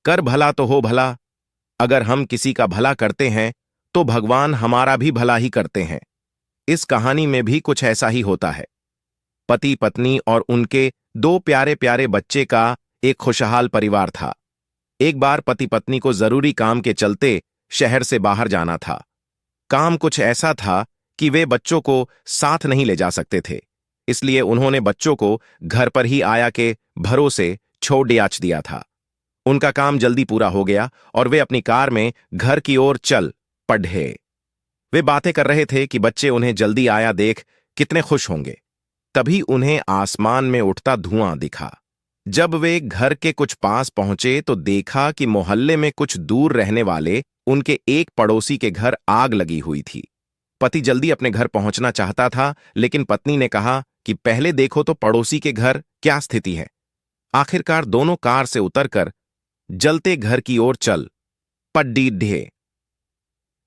कर भला तो हो भला। अगर हम किसी का भला करते हैं तो भगवान हमारा भी भला ही करते हैं। इस कहानी में भी कुछ ऐसा ही होता है। पति पत्नी और उनके दो प्यारे प्यारे बच्चे का एक खुशहाल परिवार था। एक बार पति पत्नी को जरूरी काम के चलते शहर से बाहर जाना था। काम कुछ ऐसा था कि वे बच्चों को साथ नहीं ले जा सकते थे, इसलिए उन्होंने बच्चों को घर पर ही आया के भरोसे छोड़ दिया था। उनका काम जल्दी पूरा हो गया और वे अपनी कार में घर की ओर चल पड़े। वे बातें कर रहे थे कि बच्चे उन्हें जल्दी आया देख कितने खुश होंगे। तभी उन्हें आसमान में उठता धुआं दिखा। जब वे घर के कुछ पास पहुंचे तो देखा कि मोहल्ले में कुछ दूर रहने वाले उनके एक पड़ोसी के घर आग लगी हुई थी। पति जल्दी अपने घर पहुंचना चाहता था, लेकिन पत्नी ने कहा कि पहले देखो तो पड़ोसी के घर क्या स्थिति है। आखिरकार दोनों कार से उतरकर जलते घर की ओर चल पड़े।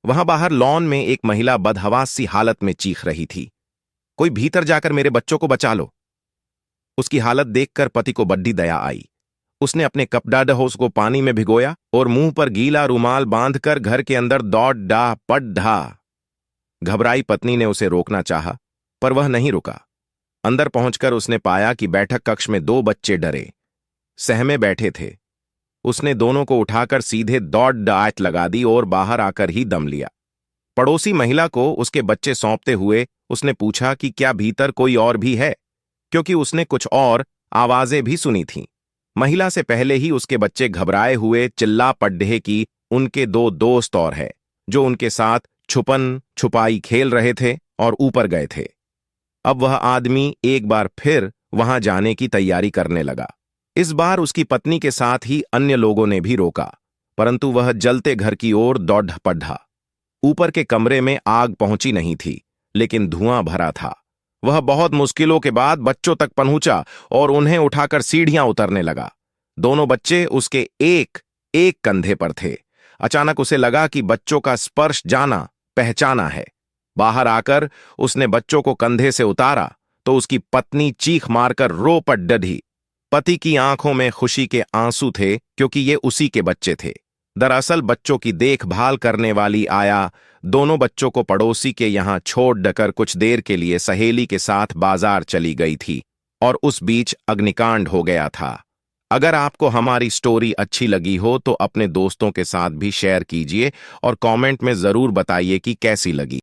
वहां बाहर लॉन में एक महिला बदहवास सी हालत में चीख रही थी, कोई भीतर जाकर मेरे बच्चों को बचा लो। उसकी हालत देखकर पति को बड्डी दया आई। उसने अपने कपड़े को पानी में भिगोया और मुंह पर गीला रुमाल बांधकर घर के अंदर दौड़ पड़ा। घबराई पत्नी ने उसे रोकना चाहा, पर वह नहीं रुका। अंदर पहुंचकर उसने पाया कि बैठक कक्ष में दो बच्चे डरे सहमे बैठे थे। उसने दोनों को उठाकर सीधे दौड़ लगा दी और बाहर आकर ही दम लिया। पड़ोसी महिला को उसके बच्चे सौंपते हुए उसने पूछा कि क्या भीतर कोई और भी है, क्योंकि उसने कुछ और आवाजें भी सुनी थीं। महिला से पहले ही उसके बच्चे घबराए हुए चिल्ला पड़े कि उनके दो दोस्त और है जो उनके साथ छुपन छुपाई खेल रहे थे और ऊपर गए थे। अब वह आदमी एक बार फिर वहां जाने की तैयारी करने लगा। इस बार उसकी पत्नी के साथ ही अन्य लोगों ने भी रोका, परंतु वह जलते घर की ओर दौड़ पड़ा। ऊपर के कमरे में आग पहुंची नहीं थी, लेकिन धुआं भरा था। वह बहुत मुश्किलों के बाद बच्चों तक पहुंचा और उन्हें उठाकर सीढ़ियां उतरने लगा। दोनों बच्चे उसके एक एक कंधे पर थे। अचानक उसे लगा कि बच्चों का स्पर्श जाना पहचाना है। बाहर आकर उसने बच्चों को कंधे से उतारा तो उसकी पत्नी चीख मारकर रो पड़ी। पति की आंखों में खुशी के आंसू थे, क्योंकि ये उसी के बच्चे थे। दरअसल बच्चों की देखभाल करने वाली आया दोनों बच्चों को पड़ोसी के यहां छोड़ डकर कुछ देर के लिए सहेली के साथ बाजार चली गई थी और उस बीच अग्निकांड हो गया था। अगर आपको हमारी स्टोरी अच्छी लगी हो तो अपने दोस्तों के साथ भी शेयर कीजिए और कमेंट में जरूर बताइए कि कैसी लगी।